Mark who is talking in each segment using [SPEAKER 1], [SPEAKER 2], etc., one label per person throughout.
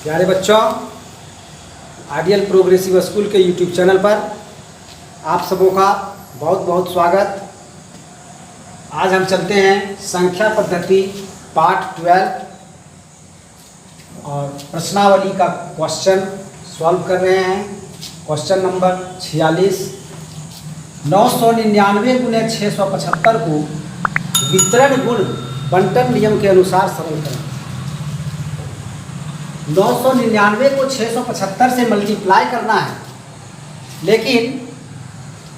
[SPEAKER 1] प्यारे बच्चों, ideal progressive school के यूट्यूब चैनल पर आप सबों का बहुत बहुत स्वागत। आज हम चलते हैं संख्या पद्धति पार्ट 12 और प्रश्नावली का क्वेश्चन सॉल्व कर रहे हैं। क्वेश्चन नंबर 46, 999 गुने 675 को वितरण गुण बंटन नियम के अनुसार सरल करें। 999 को 675 से मल्टीप्लाई करना है, लेकिन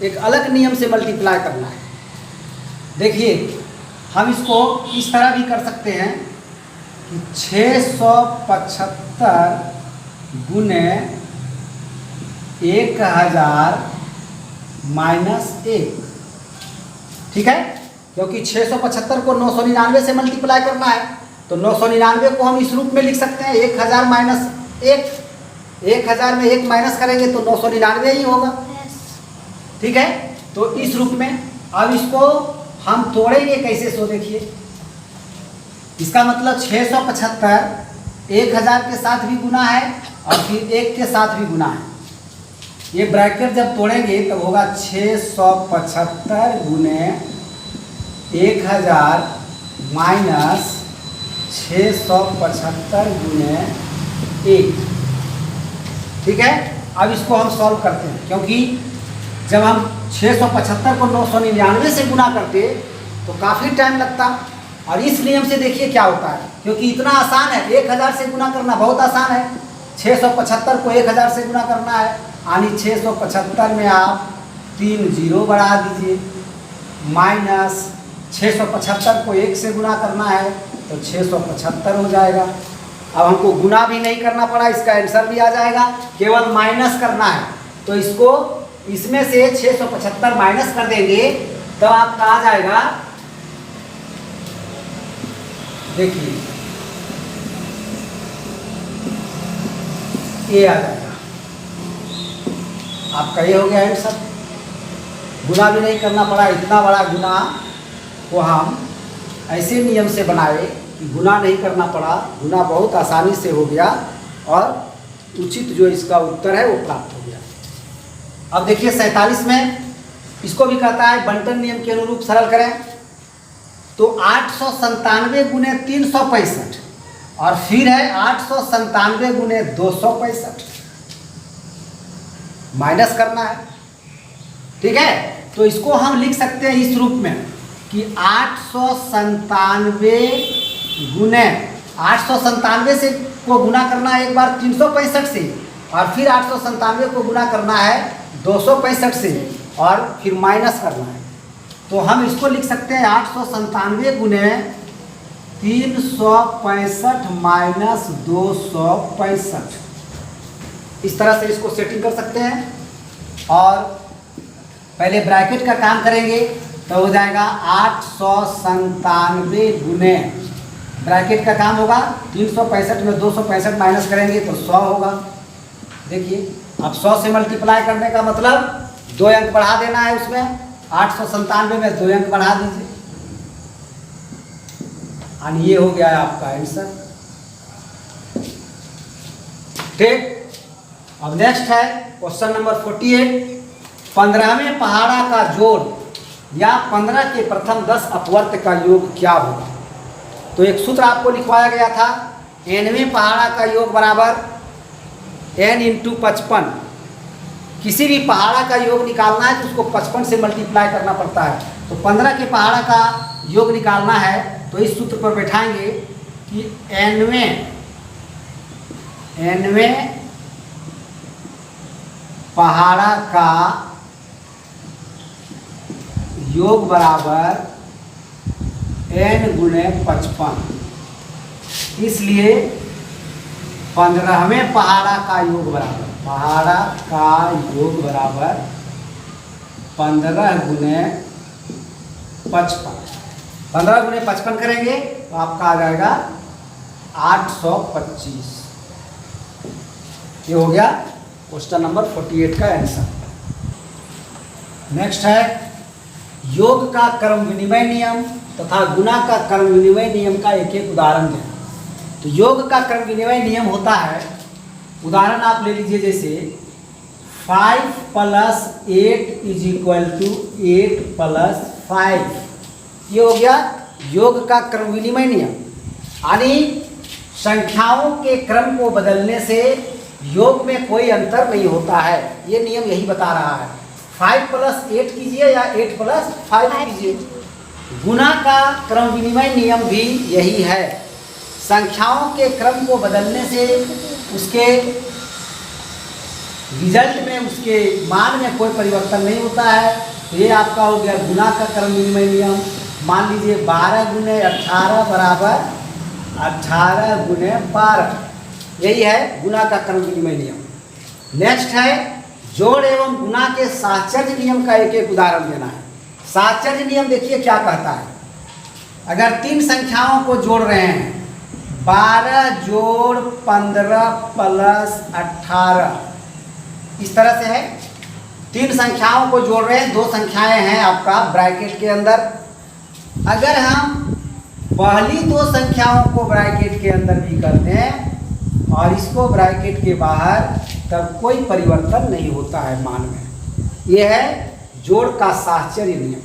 [SPEAKER 1] एक अलग नियम से मल्टीप्लाई करना है। देखिए, हम इसको इस तरह भी कर सकते हैं कि 675 गुने 1000 माइनस 1, ठीक है, क्योंकि 675 को 999 से मल्टीप्लाई करना है, तो 999 को हम इस रूप में लिख सकते हैं 1000 माइनस 1। 1000 में 1 माइनस करेंगे तो 999 ही होगा, ठीक है। तो इस रूप में अब इसको हम तोड़ेंगे कैसे, सो देखिए। इसका मतलब 675 1000 के साथ भी गुना है और फिर 1 के साथ भी गुना है। ये ब्रैकेट जब तोड़ेंगे तब होगा 675 गुने 1000 माइनस 675 गुने 1, ठीक है। अब इसको हम सॉल्व करते हैं, क्योंकि जब हम 675 को 999 से गुना करते तो काफ़ी टाइम लगता, और इस नियम से देखिए क्या होता है, क्योंकि इतना आसान है। 1000 से गुना करना बहुत आसान है। 675 को 1000 से गुना करना है, यानी 675 में आप 3 जीरो बढ़ा दीजिए, माइनस 675 को 1 से गुना करना है तो 675 हो जाएगा। अब हमको गुना भी नहीं करना पड़ा, इसका आंसर भी आ जाएगा, केवल माइनस करना है। तो इसको इसमें से 675 माइनस कर देंगे तो आपका आ जाएगा, देखिए ये आ जाएगा आपका, ये हो गया आंसर। गुना भी नहीं करना पड़ा, इतना बड़ा गुना को हम ऐसे नियम से बनाए कि गुना नहीं करना पड़ा, गुना बहुत आसानी से हो गया और उचित जो इसका उत्तर है वो प्राप्त हो गया। अब देखिए 47 में इसको भी कहता है बंटन नियम के अनुरूप सरल करें। तो 897 गुने 365 और फिर है 897 गुने 265, माइनस करना है, ठीक है। तो इसको हम लिख सकते हैं इस रूप में कि 897 गुने 897 से को गुना करना है एक बार 365 से, और फिर 897 को गुना करना है 265 से, और फिर माइनस करना है। तो हम इसको लिख सकते हैं 897 गुने 365 माइनस 265, इस तरह से इसको सेटिंग कर सकते हैं। और पहले ब्रैकेट का काम करेंगे तो हो जाएगा 897 गुने, ब्रैकेट का काम होगा 365 में 265 माइनस करेंगे तो 100 होगा। देखिए, अब 100 से मल्टीप्लाई करने का मतलब 2 अंक बढ़ा देना है उसमें, 897 में 2 अंक बढ़ा दीजिए, और ये हो गया है आपका आंसर, ठीक। अब नेक्स्ट है क्वेश्चन नंबर 48, 15वें पहाड़ा का जोड़ या 15 के प्रथम 10 अपवर्त का योग क्या होगा। तो एक सूत्र आपको लिखवाया गया था, nवें पहाड़ा का योग बराबर n इंटू 55। किसी भी पहाड़ा का योग निकालना है तो उसको 55 से मल्टीप्लाई करना पड़ता है। तो 15 के पहाड़ा का योग निकालना है तो इस सूत्र पर बैठाएंगे कि nवें पहाड़ा का योग बराबर n गुने 55, इसलिए 15वें पहाड़ा का योग बराबर 15 गुने 55। 15 गुने 55 करेंगे तो आपका आ जाएगा 825। ये हो गया क्वेश्चन नंबर 48 का आंसर। नेक्स्ट है योग का क्रम विनिमय नियम तथा गुना का क्रम विनिमय नियम का एक एक उदाहरण दें। तो योग का क्रम विनिमय नियम होता है उदाहरण आप ले लीजिए, जैसे 5 + 8 = 8 + 5। ये हो गया योग का क्रम विनिमय नियम। यानी संख्याओं के क्रम को बदलने से योग में कोई अंतर नहीं होता है। ये नियम यही बता रहा है। 5 + 8 कीजिए या 8 + 5 कीजिए। गुना का क्रम विनिमय नियम भी यही है। संख्याओं के क्रम को बदलने से उसके रिजल्ट में, उसके मान में कोई परिवर्तन नहीं होता है। तो ये आपका हो गया गुना का क्रम विनिमय नियम। मान लीजिए 12 × 18 = 18 × 12। यही है गुना का क्रम विनिमय नियम। नेक्स्ट है जोड़ एवं गुना के साहचर्य नियम का एक एक उदाहरण देना है। साहचर्य नियम देखिए क्या कहता है। अगर 3 संख्याओं को जोड़ रहे हैं, 12 + 15 + 18, इस तरह से है। 3 संख्याओं को जोड़ रहे हैं, 2 संख्याएं हैं आपका ब्रैकेट के अंदर। अगर हम पहली 2 संख्याओं को ब्रैकेट के अंदर भी करते हैं और इसको ब्रैकेट के बाहर, तब कोई परिवर्तन नहीं होता है मान में। यह है जोड़ का साहचर्य नियम।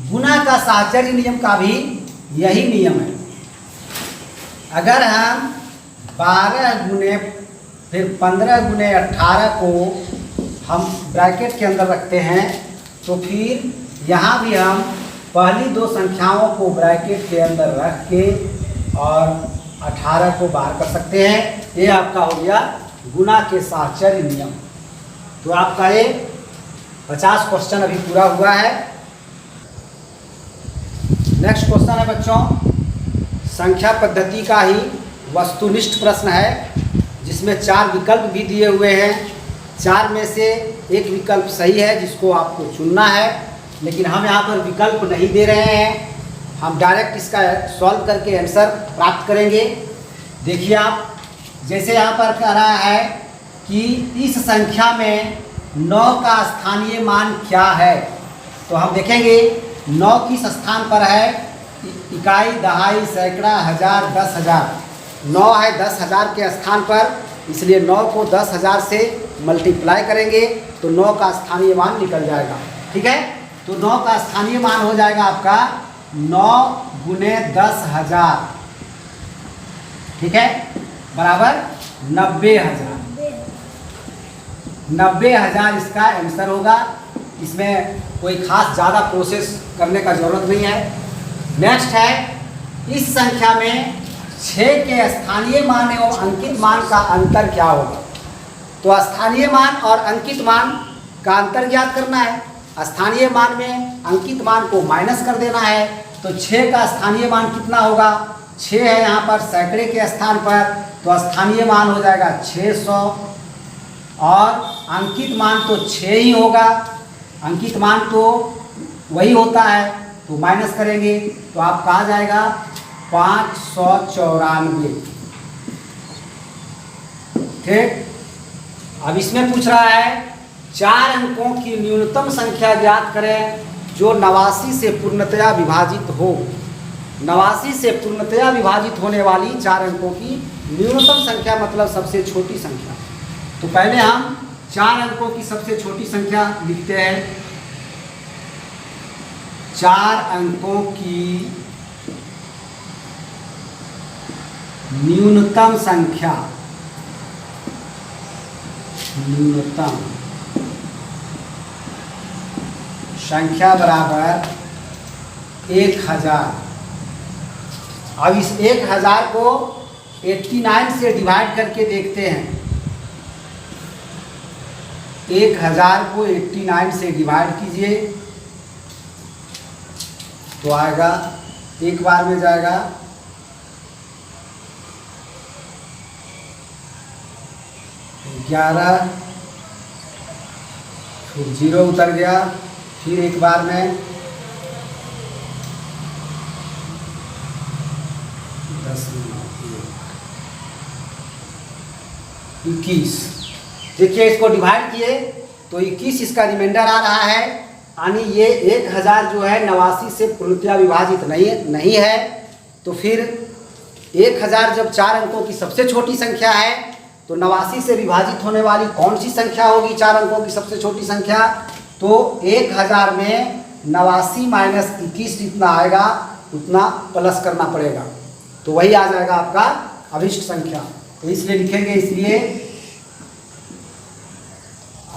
[SPEAKER 1] गुना का साहचर्य नियम का भी यही नियम है। अगर हम 12 × फिर 15 × 18 को हम ब्रैकेट के अंदर रखते हैं, तो फिर यहाँ भी हम पहली 2 संख्याओं को ब्रैकेट के अंदर रख के और 18 को बाहर कर सकते हैं। ये आपका हो गया गुना के साहचर्य नियम। तो आपका ये 50 क्वेश्चन अभी पूरा हुआ है। नेक्स्ट क्वेश्चन है बच्चों, संख्या पद्धति का ही वस्तुनिष्ठ प्रश्न है, जिसमें 4 विकल्प भी दिए हुए हैं। 4 में से एक विकल्प सही है जिसको आपको चुनना है, लेकिन हम यहाँ पर विकल्प नहीं दे रहे हैं। हम डायरेक्ट इसका सॉल्व करके आंसर प्राप्त करेंगे। देखिए आप, जैसे यहाँ पर कह रहा है कि इस संख्या में 9 का स्थानीय मान क्या है, तो हम देखेंगे 9 किस स्थान पर है। इकाई, दहाई, सैकड़ा, हजार, 10,000। 9 है 10,000 के स्थान पर, इसलिए 9 को 10,000 से मल्टीप्लाई करेंगे तो 9 का स्थानीय मान निकल जाएगा। ठीक है, तो 9 का स्थानीय मान हो जाएगा आपका 9 × 10,000। ठीक है, बराबर 90,000। 90,000 इसका आंसर होगा। इसमें कोई खास ज़्यादा प्रोसेस करने का ज़रूरत नहीं है। नेक्स्ट है, इस संख्या में 6 के स्थानीय मान एवं अंकित मान का अंतर क्या होगा। तो स्थानीय मान और अंकित मान का अंतर ज्ञात करना है। स्थानीय मान में अंकित मान को माइनस कर देना है। तो 6 का स्थानीय मान कितना होगा, 6 है यहाँ पर सैकड़े के स्थान पर, तो स्थानीय मान हो जाएगा 600 और अंकित मान तो 6 ही होगा। अंकित मान तो वही होता है, तो माइनस करेंगे तो आपका आ जाएगा 594। ठीक, अब इसमें पूछ रहा है 4 अंकों की न्यूनतम संख्या ज्ञात करें जो 89 से पूर्णतया विभाजित हो। 89 से पूर्णतया विभाजित होने वाली 4 अंकों की न्यूनतम संख्या मतलब सबसे छोटी संख्या। तो पहले हम 4 अंकों की सबसे छोटी संख्या लिखते हैं। 4 अंकों की न्यूनतम संख्या, न्यूनतम संख्या बराबर 1000। अब इस 1000 को 89 से डिवाइड करके देखते हैं। 1000 को 89 से डिवाइड कीजिए तो आएगा, एक बार में जाएगा 11, फिर 0 उतर गया, फिर एक बार में 10, 21। देखिए इसको डिवाइड किए तो 21 इसका रिमाइंडर आ रहा है। यानी ये 1000 जो है 89 से पूर्णतया विभाजित नहीं है। तो फिर 1000 जब 4 अंकों की सबसे छोटी संख्या है तो 89 से विभाजित होने वाली कौन सी संख्या होगी 4 अंकों की सबसे छोटी संख्या? तो 1000 में 89 माइनस 21 जितना आएगा उतना प्लस करना पड़ेगा, तो वही आ जाएगा आपका अभिष्ट संख्या। तो इसलिए लिखेंगे, इसलिए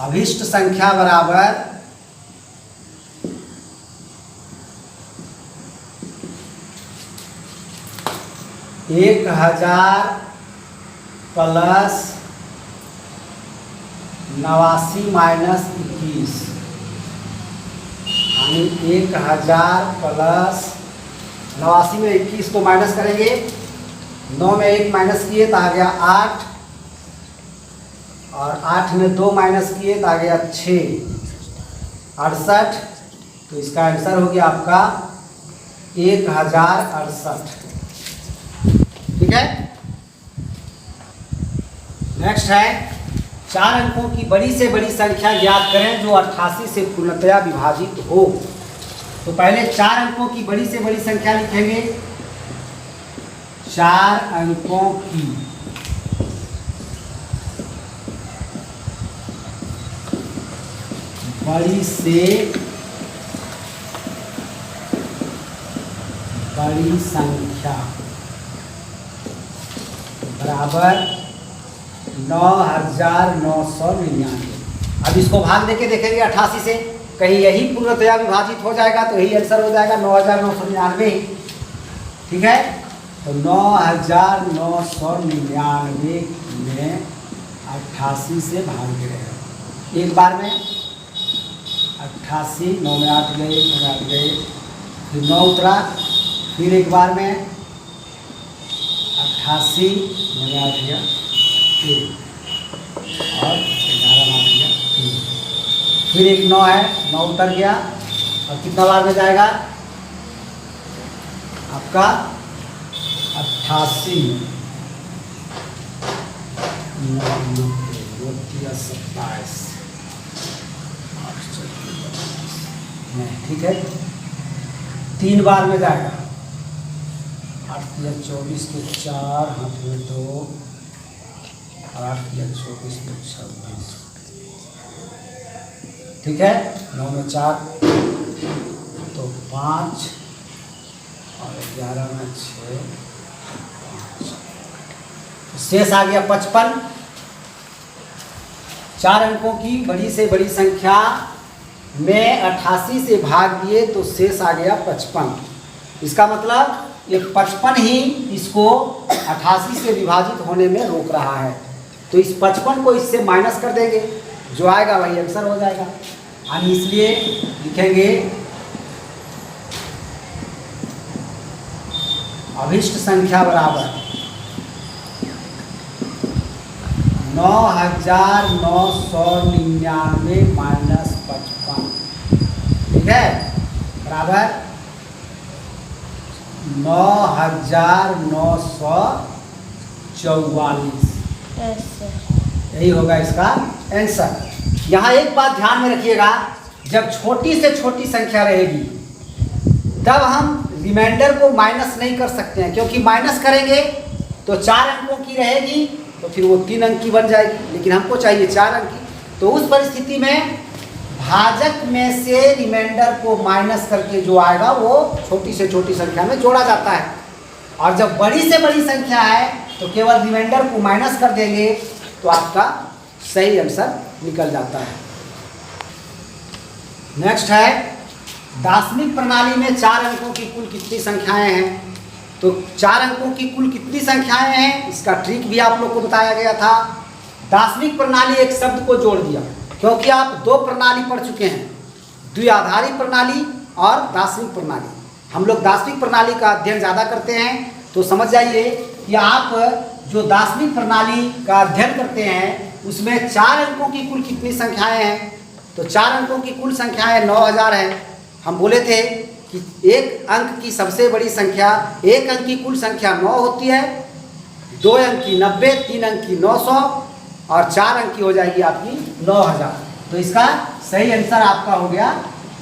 [SPEAKER 1] अभिष्ट संख्या बराबर 1000 प्लस 89 माइनस 21, यानी 1000 प्लस 89 में 21 को माइनस करेंगे, 9 में 1 माइनस किए तो आ गया 8, और 8 में 2 माइनस किए तो आ गया 6, 68। तो इसका आंसर हो गया आपका 1068। ठीक है। नेक्स्ट है 4 अंकों की बड़ी से बड़ी संख्या ज्ञात करें जो 88 से पूर्णतया विभाजित हो। तो पहले 4 अंकों की बड़ी से बड़ी संख्या लिखेंगे। 4 अंकों की बड़ी से बड़ी संख्या बराबर 9999। अब इसको भाग देके देखेंगे 88 से, कहीं यही पूर्णतया विभाजित हो जाएगा तो यही आंसर हो जाएगा 9999। ठीक है, तो 9999 में 88 से भाग देगा एक बार में। 88, 9 में 8 गए, 9 में 8 गए, फिर 9 उतरा, फिर एक बार में 88, 9 में 8 गया 1, और 11 में 8 गया 3, फिर एक 9 है, 9 उतर गया, और कितना बार में जाएगा आपका 88, 9, 27, ठीक है, 3 बार में जाएगा। 8 या 24 के 4, हाथ में 2, 8 या 24 के 26, ठीक है, 9 में 4 तो 5, और 11 में 6, 5, शेष आ गया 55। 4 अंकों की बड़ी से बड़ी संख्या में 88 से भाग दिए तो शेष आ गया 55। इसका मतलब ये 55 ही इसको 88 से विभाजित होने में रोक रहा है। तो इस 55 को इससे माइनस कर देंगे, जो आएगा वही आंसर हो जाएगा। यानी इसलिए लिखेंगे अभिष्ट संख्या बराबर 9999 माइनस 55, ठीक है, बराबर 9944। यही होगा इसका आंसर। यहाँ एक बात ध्यान में रखिएगा, जब छोटी से छोटी संख्या रहेगी तब हम रिमाइंडर को माइनस नहीं कर सकते हैं, क्योंकि माइनस करेंगे तो 4 अंकों की रहेगी तो फिर वो 3 अंक की बन जाएगी, लेकिन हमको चाहिए 4 अंक की। तो उस परिस्थिति में भाजक में से रिमाइंडर को माइनस करके जो आएगा वो छोटी से छोटी संख्या में जोड़ा जाता है। और जब बड़ी से बड़ी संख्या है तो केवल रिमाइंडर को माइनस कर देंगे तो आपका सही आंसर निकल जाता है। नेक्स्ट है दार्शनिक प्रणाली में 4 अंकों की कुल कितनी संख्याएं हैं। तो 4 अंकों की कुल कितनी संख्याएं हैं, इसका ट्रिक भी आप लोग को बताया गया था। दार्शनिक प्रणाली एक शब्द को जोड़ दिया, क्योंकि आप 2 प्रणाली पढ़ चुके हैं, द्विआधारी प्रणाली और दार्शनिक प्रणाली। हम लोग दार्शनिक प्रणाली का अध्ययन ज़्यादा करते हैं, तो समझ जाइए कि आप जो दार्शनिक प्रणाली का अध्ययन करते हैं उसमें 4 अंकों की कुल कितनी संख्याएं हैं। तो 4 अंकों की कुल संख्याएं 9000 हैं। हम बोले थे कि 1 अंक की सबसे बड़ी संख्या, 1 अंक की कुल संख्या 9 होती है, 2 अंक की 90, 3 अंक की 900 और 4 अंक की हो जाएगी आपकी 9000। तो इसका सही आंसर आपका हो गया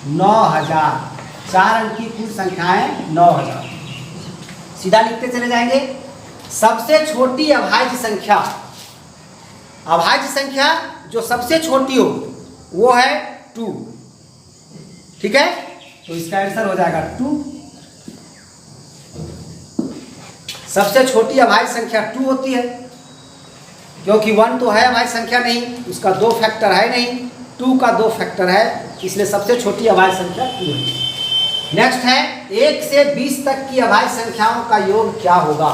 [SPEAKER 1] 9000। 4 अंक की कुल संख्याएं 9000। सीधा लिखते चले जाएंगे। सबसे छोटी अभाज्य संख्या, अभाज्य संख्या जो सबसे छोटी हो वो है 2। ठीक है, तो इसका आंसर हो जाएगा 2। सबसे छोटी अभाज्य संख्या 2 होती है, क्योंकि 1 तो है अभाज्य संख्या नहीं, उसका 2 फैक्टर है नहीं, 2 का 2 फैक्टर है, इसलिए सबसे छोटी अभाज्य संख्या 2 है। नेक्स्ट है 1 से 20 तक की अभाज्य संख्याओं का योग क्या होगा।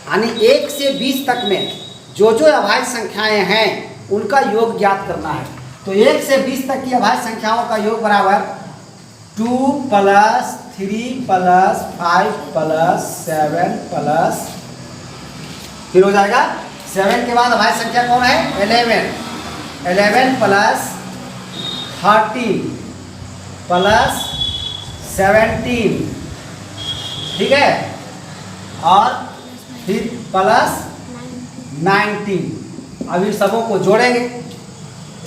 [SPEAKER 1] यानी 1 से 20 तक में जो अभाज्य संख्याएं हैं उनका योग ज्ञात करना है। तो 1 से 20 तक की अभाज्य संख्याओं का योग बराबर 2 + 3 + 5 + 7 + फिर हो जाएगा 7 के बाद अभाज्य संख्या कौन है 11 + 13 + 17, ठीक है, और फिर + 19। अब इन सबों को जोड़ेंगे,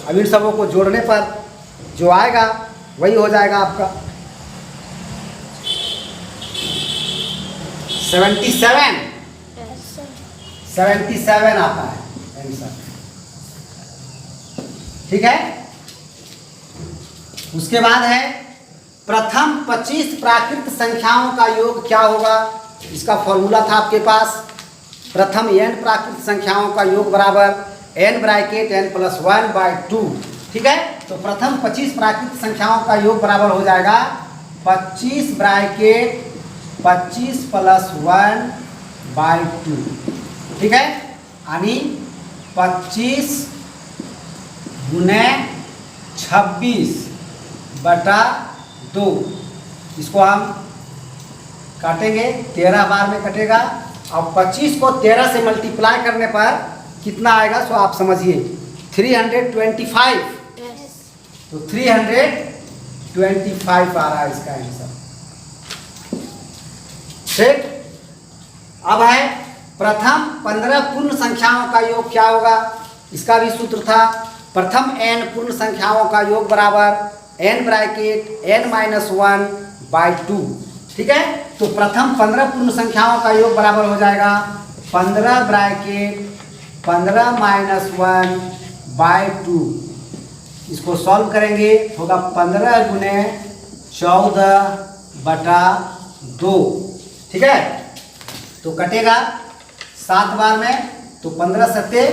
[SPEAKER 1] अब इन सबों को जोड़ने पर जो आएगा वही हो जाएगा आपका 77 आता है आंसर। ठीक है, उसके बाद है प्रथम 25 प्राकृत संख्याओं का योग क्या होगा। इसका फॉर्मूला था आपके पास, प्रथम n प्राकृत संख्याओं का योग बराबर n ब्रैकेट n + 1/2। ठीक है, तो प्रथम 25 प्राकृत संख्याओं का योग बराबर हो जाएगा 25 ब्रैकेट 25 + 1/2। ठीक है, यानी 25 × 26/2। इसको हम काटेंगे, 13 बार में कटेगा। अब 25 को 13 से मल्टीप्लाई करने पर कितना आएगा सो आप समझिए 325। तो 325 आ रहा है इसका आंसर। ठीक, अब है प्रथम 15 पूर्ण संख्याओं का योग क्या होगा। इसका भी सूत्र था, प्रथम n पूर्ण संख्याओं का योग बराबर n ब्रैकेट n - 1/2। ठीक है, तो प्रथम 15 पूर्ण संख्याओं का योग बराबर हो जाएगा 15 ब्रैकेट 15 - 1/2। इसको सॉल्व करेंगे, होगा 15 × 14/2। ठीक है, तो कटेगा 7 बार में, तो 15 × 7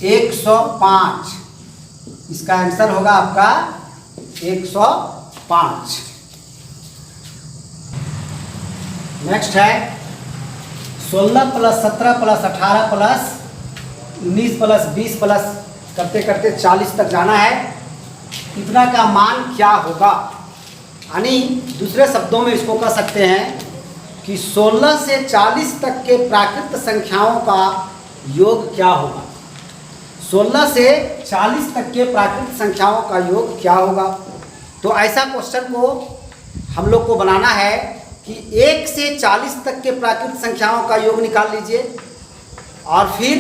[SPEAKER 1] 105। इसका आंसर होगा आपका 105। नेक्स्ट है 16 + 17 + 18 + 19 + 20 + करते करते 40 तक जाना है। इतना का मान क्या होगा। यानी दूसरे शब्दों में इसको कह सकते हैं कि 16 से 40 तक के प्राकृत संख्याओं का योग क्या होगा। 16 से 40 तक के प्राकृत संख्याओं का योग क्या होगा। तो ऐसा क्वेश्चन को हम लोग को बनाना है कि 1 से 40 तक के प्राकृत संख्याओं का योग निकाल लीजिए, और फिर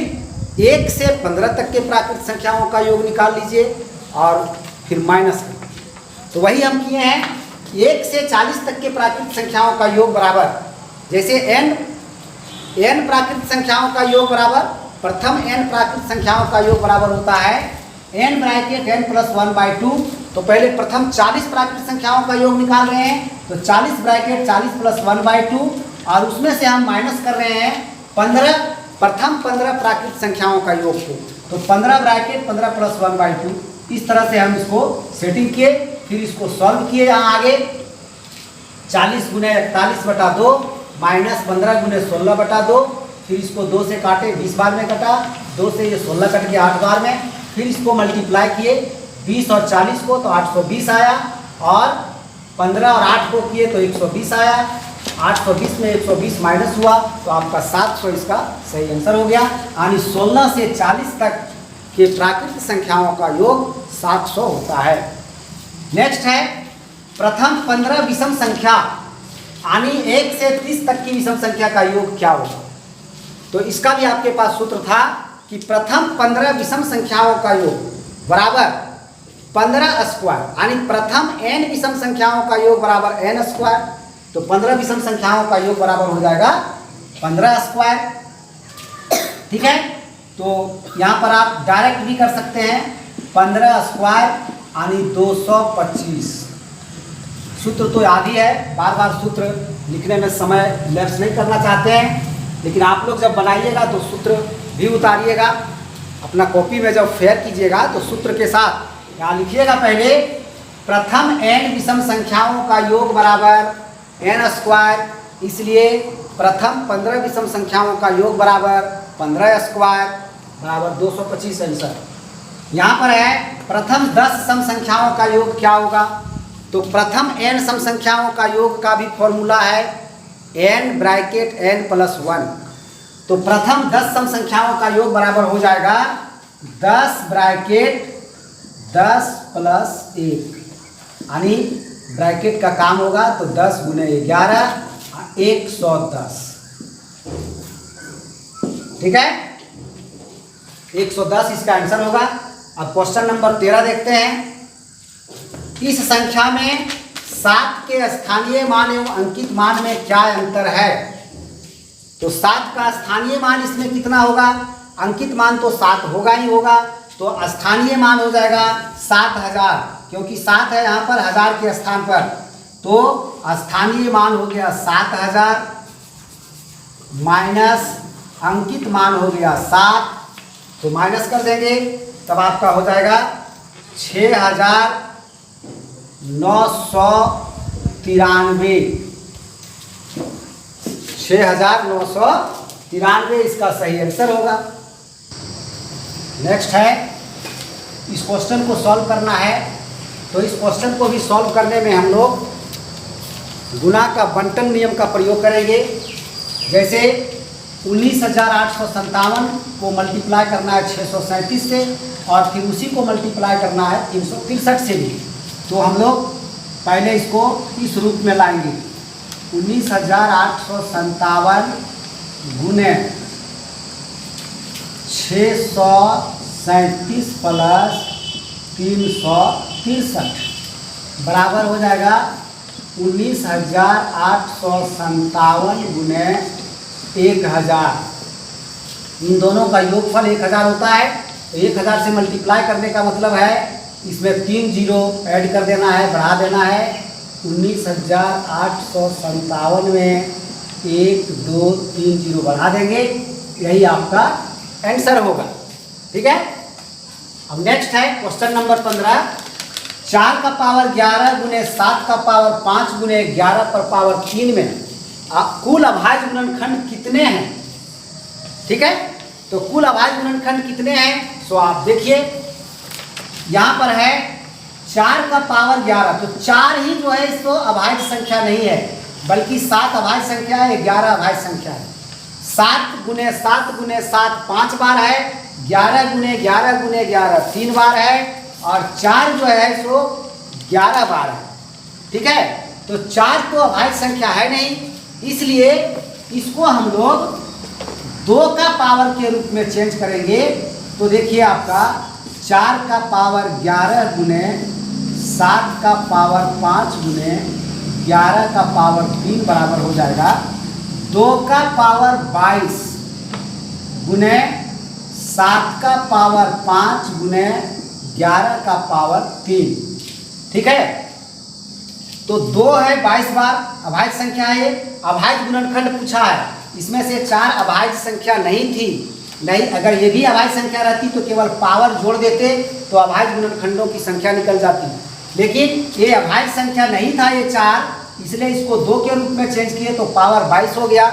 [SPEAKER 1] 1 से 15 तक के प्राकृत संख्याओं का योग निकाल लीजिए, और फिर माइनस कर लीजिए। तो वही हम किए हैं, 1 से 40 तक के प्राकृत संख्याओं का योग बराबर, जैसे n प्राकृत संख्याओं का योग बराबर, प्रथम n प्राकृत संख्याओं का योग बराबर होता है n ब्रैकेट n + 1/2। तो पहले प्रथम 40 प्राकृत संख्याओं का योग निकाल रहे हैं, तो 40 ब्रैकेट 40 + 1/2, और उसमें से हम माइनस कर रहे हैं 15 प्रथम 15 प्राकृत संख्याओं का योग को। तो 15 ब्रैकेट 15 + 1/2। इस तरह से हम इसको सेटिंग किए, फिर इसको सॉल्व किए। यहाँ आगे 40 × 41/2 - 15 × 16/2। फिर इसको 2 से काटे, 20 बार में कटा, 2 से ये 16 कट के 8 बार में। फिर इसको मल्टीप्लाई किए 20 और 40 को, तो 820 आया, और 15 और 8 को किए तो 120 आया। 820 में 120 माइनस हुआ, तो आपका 700 इसका सही आंसर हो गया। यानी 16 से 40 तक के प्राकृत संख्याओं का योग 700 होता है। नेक्स्ट है प्रथम 15 विषम संख्या, यानी 1 से 30 तक की विषम संख्या का योग क्या होगा। तो इसका भी आपके पास सूत्र था कि प्रथम 15 विषम संख्याओं का योग बराबर 15², यानी प्रथम n विषम संख्याओं का योग बराबर n²। तो 15 विषम संख्याओं का योग बराबर हो जाएगा 15 स्क्वायर। ठीक है, तो यहाँ पर आप डायरेक्ट भी कर सकते हैं, 15 स्क्वायर यानी 225। सूत्र तो याद ही है, बार बार सूत्र लिखने में समय लैप्स नहीं करना चाहते हैं, लेकिन आप लोग जब बनाइएगा तो सूत्र भी उतारिएगा अपना कॉपी में। जब फेयर कीजिएगा तो सूत्र के साथ यहाँ लिखिएगा, पहले प्रथम n विषम संख्याओं का योग बराबर n स्क्वायर, इसलिए प्रथम 15 विषम संख्याओं का योग बराबर 15 स्क्वायर बराबर 225 आंसर। यहाँ पर है प्रथम 10 सम संख्याओं का योग क्या होगा, तो प्रथम n सम संख्याओं का योग का भी फॉर्मूला है n ब्रैकेट n प्लस 1। तो प्रथम 10 सम संख्याओं का योग बराबर हो जाएगा 10 ब्रैकेट 10 प्लस 1, यानी ब्रैकेट का काम होगा तो 10 गुने 11 110। ठीक है, 110 इसका आंसर होगा। अब क्वेश्चन नंबर 13 देखते हैं। इस संख्या में 7 के स्थानीय मान एवं अंकित मान में क्या अंतर है, तो 7 का स्थानीय मान इसमें कितना होगा, अंकित मान तो 7 होगा ही होगा, तो स्थानीय मान हो जाएगा 7000, क्योंकि 7 है यहाँ पर 1000 के स्थान पर, तो स्थानीय मान हो गया 7000 माइनस अंकित मान हो गया 7, तो माइनस कर देंगे तब आपका हो जाएगा 6993। 6993 इसका सही आंसर होगा। नेक्स्ट है, इस क्वेश्चन को सॉल्व करना है, तो इस क्वेश्चन को भी सॉल्व करने में हम लोग गुणा का बंटन नियम का प्रयोग करेंगे। जैसे 19,857 को मल्टीप्लाई करना है 637 से, और फिर उसी को मल्टीप्लाई करना है 363 से भी, तो हम लोग पहले इसको इस रूप में लाएंगे, 19,857 गुने 637 प्लस 363 बराबर हो जाएगा 19,857 गुने 1000। इन दोनों का योगफल 1000 होता है, तो 1000 से मल्टीप्लाई करने का मतलब है इसमें 3 जीरो ऐड कर देना है, बढ़ा देना है। 19,857 में 1 2 3 जीरो बढ़ा देंगे, यही आपका आंसर होगा। ठीक है, अब नेक्स्ट है क्वेश्चन नंबर 15। 4 का पावर 11 गुने 7 का पावर 5 गुने 11 पर पावर 3 में कुल अभाज्य गुणनखंड कितने हैं। ठीक है, तो कुल अभाज्य गुणनखंड कितने हैं, सो आप देखिए यहाँ पर है 4 का पावर 11, तो 4 ही जो है इसको अभाज्य संख्या नहीं है, बल्कि 7 अभाज्य संख्या है, 11 अभाज्य संख्या है। 7 गुने 7 गुने 7 5 बार है, 11 गुने 11 गुने 11 3 बार है, और 4 जो है सो 11 बार है। ठीक है, तो 4 तो अभाज्य संख्या है नहीं, इसलिए इसको हम लोग 2 का पावर के रूप में चेंज करेंगे। तो देखिए आपका 4 का पावर 11 गुने 7 का पावर 5 गुने 11 का पावर 3 बराबर हो जाएगा 2 का पावर 22 गुने 7 का पावर 5 गुने 11 का पावर 3। ठीक है, तो 2 है 22 बार अभाज्य संख्या है, अभाज्य गुणनखंड पूछा है, इसमें से 4 अभाज्य संख्या नहीं थी, नहीं, अगर ये भी अभाज्य संख्या रहती तो केवल पावर जोड़ देते तो अभाज्य गुणनखंडों की संख्या निकल जाती, लेकिन ये अभाज्य संख्या नहीं था ये 4, इसलिए इसको 2 के रूप में चेंज किए तो पावर 22 हो गया।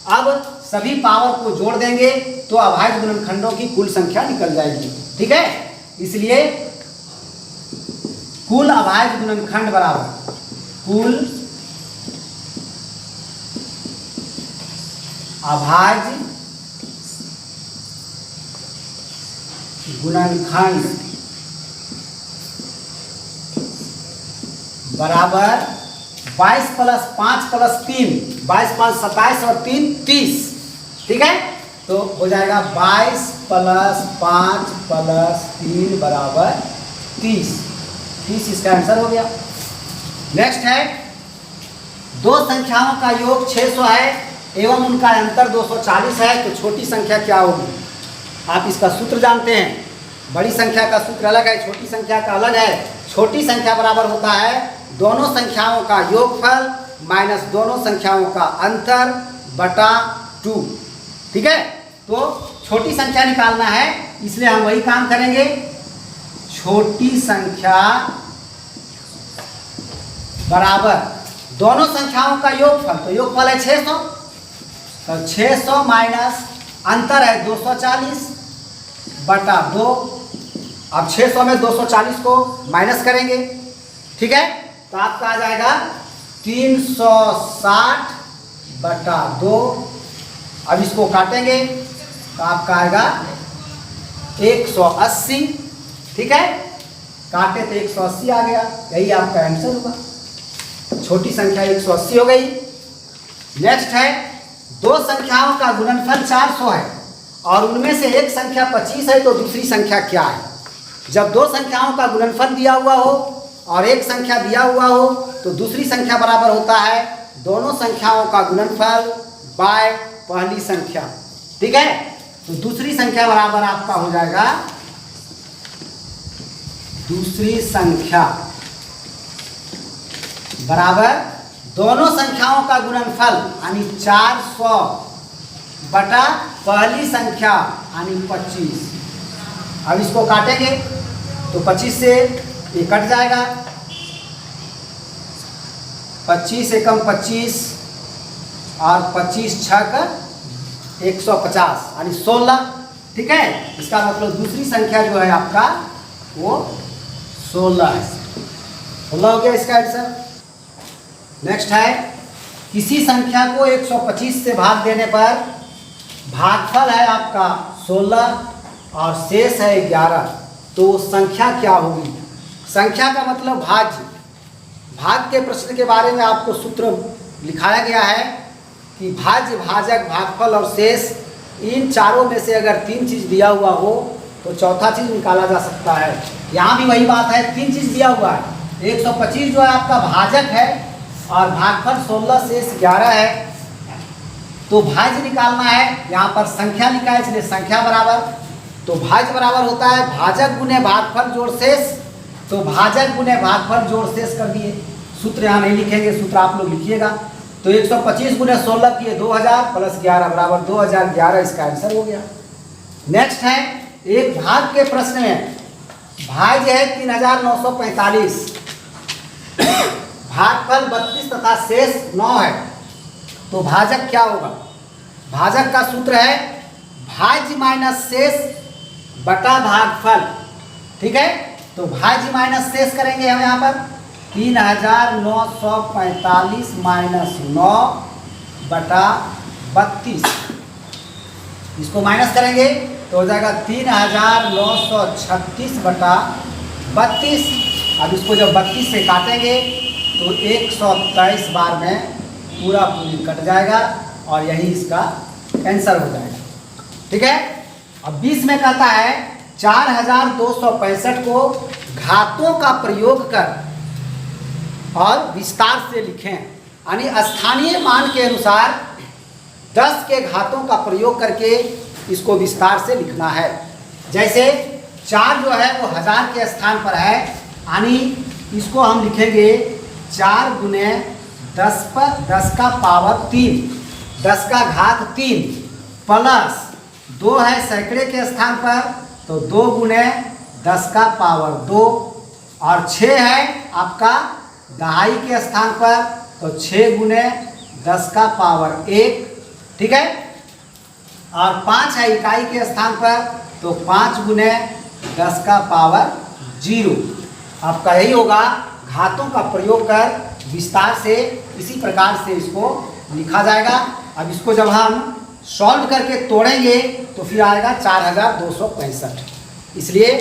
[SPEAKER 1] अब सभी पावर को जोड़ देंगे तो अभाज्य गुणनखंडों की कुल संख्या निकल जाएगी। ठीक है, इसलिए कुल अभाज्य गुणनखंड बराबर कुल अभाज्य गुणनखंड बराबर 22 प्लस 5 प्लस 3, 22 5 27 और 3 30। ठीक है, तो हो जाएगा 22 प्लस 5 प्लस 3 बराबर 30। 30 इसका आंसर हो गया। नेक्स्ट है, 2 संख्याओं का योग 600 है एवं उनका अंतर 240 है, तो छोटी संख्या क्या होगी? आप इसका सूत्र जानते हैं, बड़ी संख्या का सूत्र अलग है, छोटी संख्या का अलग है। छोटी संख्या बराबर होता है दोनों संख्याओं का योगफल माइनस दोनों संख्याओं का अंतर बटा 2। ठीक है, तो छोटी संख्या निकालना है, इसलिए हम वही काम करेंगे। छोटी संख्या बराबर दोनों संख्याओं का योगफल, तो योगफल है 600, तो 600 माइनस अंतर है 240 बटा 2। अब 600 में 240 को माइनस करेंगे, ठीक है, तो आपका आ जाएगा 360 बटा 2। अब इसको काटेंगे तो आपका आएगा 180। ठीक है, काटे तो 180 आ गया, यही आपका आंसर होगा। छोटी संख्या 180 हो गई। नेक्स्ट है, दो संख्याओं का गुणनफल 400 है और उनमें से एक संख्या 25 है, तो दूसरी संख्या क्या है? जब दो संख्याओं का गुणनफल दिया हुआ हो और एक संख्या दिया हुआ हो, तो दूसरी संख्या बराबर होता है दोनों संख्याओं का गुणनफल बाय पहली संख्या। ठीक है, तो दूसरी संख्या बराबर आपका हो जाएगा, दूसरी संख्या बराबर दोनों संख्याओं का गुणनफल यानी 400 बटा पहली संख्या यानी 25। अब इसको काटेंगे तो 25 से ये कट जाएगा, 25 एकम 25 और 25 छक 150 यानी 16। ठीक है, इसका मतलब दूसरी संख्या जो है आपका वो 16 है। 16 हो गया इसका आंसर। नेक्स्ट है, किसी संख्या को 125 से भाग देने पर भागफल है आपका 16 और शेष है 11, तो संख्या क्या होगी? संख्या का मतलब भाज्य। भाग के प्रश्न के बारे में आपको सूत्र लिखाया गया है कि भाज्य, भाजक, भागफल और शेष, इन चारों में से अगर तीन चीज़ दिया हुआ हो तो चौथा चीज़ निकाला जा सकता है। यहाँ भी वही बात है, तीन चीज़ दिया हुआ है। 125 जो है आपका भाजक है और भागफल 16 शेष 11 है, तो भाज्य निकालना है। यहाँ पर संख्या लिखा है इसलिए संख्या बराबर, तो भाज्य बराबर होता है भाजक गुने भागफल जोड़ शेष, तो भाजक गुने भागफल जोड़ शेष कर दिए। सूत्र यहाँ नहीं लिखेंगे, सूत्र आप लोग लिखिएगा। तो 125 गुने 16 किए 2000 प्लस 11 बराबर 2011, इसका आंसर हो गया। नेक्स्ट है, एक भाग के प्रश्न में भाज्य है 3945, भागफल 32 तथा शेष 9 है, तो भाजक क्या होगा? भाजक का सूत्र है भाज्य माइनस शेष बटा भागफल। ठीक है, तो भाज्य माइनस शेष करेंगे हम यहाँ पर 3945 माइनस 9 बटा 32, इसको माइनस करेंगे तो हो जाएगा 3936 बटा 32। अब इसको जब 32 से काटेंगे तो 123 बार में पूरा पूरी कट जाएगा और यही इसका आंसर हो जाएगा। ठीक है, अब 20 में कहता है 4265 को घातों का प्रयोग कर और विस्तार से लिखें, यानी स्थानीय मान के अनुसार 10 के घातों का प्रयोग करके इसको विस्तार से लिखना है। जैसे 4 जो है वो 1000 के स्थान पर है, यानी इसको हम लिखेंगे 4 गुने 10 पर 10 का पावर 3, 10 का घात 3 प्लस 2 है सैकड़े के स्थान पर, तो 2 गुने 10 का पावर 2 और 6 है आपका दहाई के स्थान पर, तो 6 गुने 10 का पावर 1। ठीक है, और 5 है इकाई के स्थान पर, तो 5 गुने 10 का पावर 0। आपका यही होगा, घातों का प्रयोग कर विस्तार से इसी प्रकार से इसको लिखा जाएगा। अब इसको जब हम सॉल्व करके तोड़ेंगे तो फिर आएगा 4265, इसलिए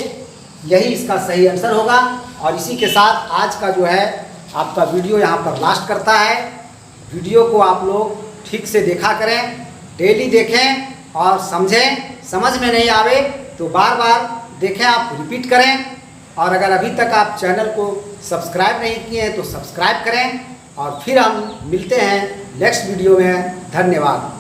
[SPEAKER 1] यही इसका सही आंसर होगा। और इसी के साथ आज का जो है आपका वीडियो यहाँ पर लास्ट करता है। वीडियो को आप लोग ठीक से देखा करें, डेली देखें और समझें। समझ में नहीं आवे तो बार बार देखें, आप रिपीट करें। और अगर अभी तक आप चैनल को सब्सक्राइब नहीं किए हैं तो सब्सक्राइब करें। और फिर हम मिलते हैं नेक्स्ट वीडियो में। धन्यवाद।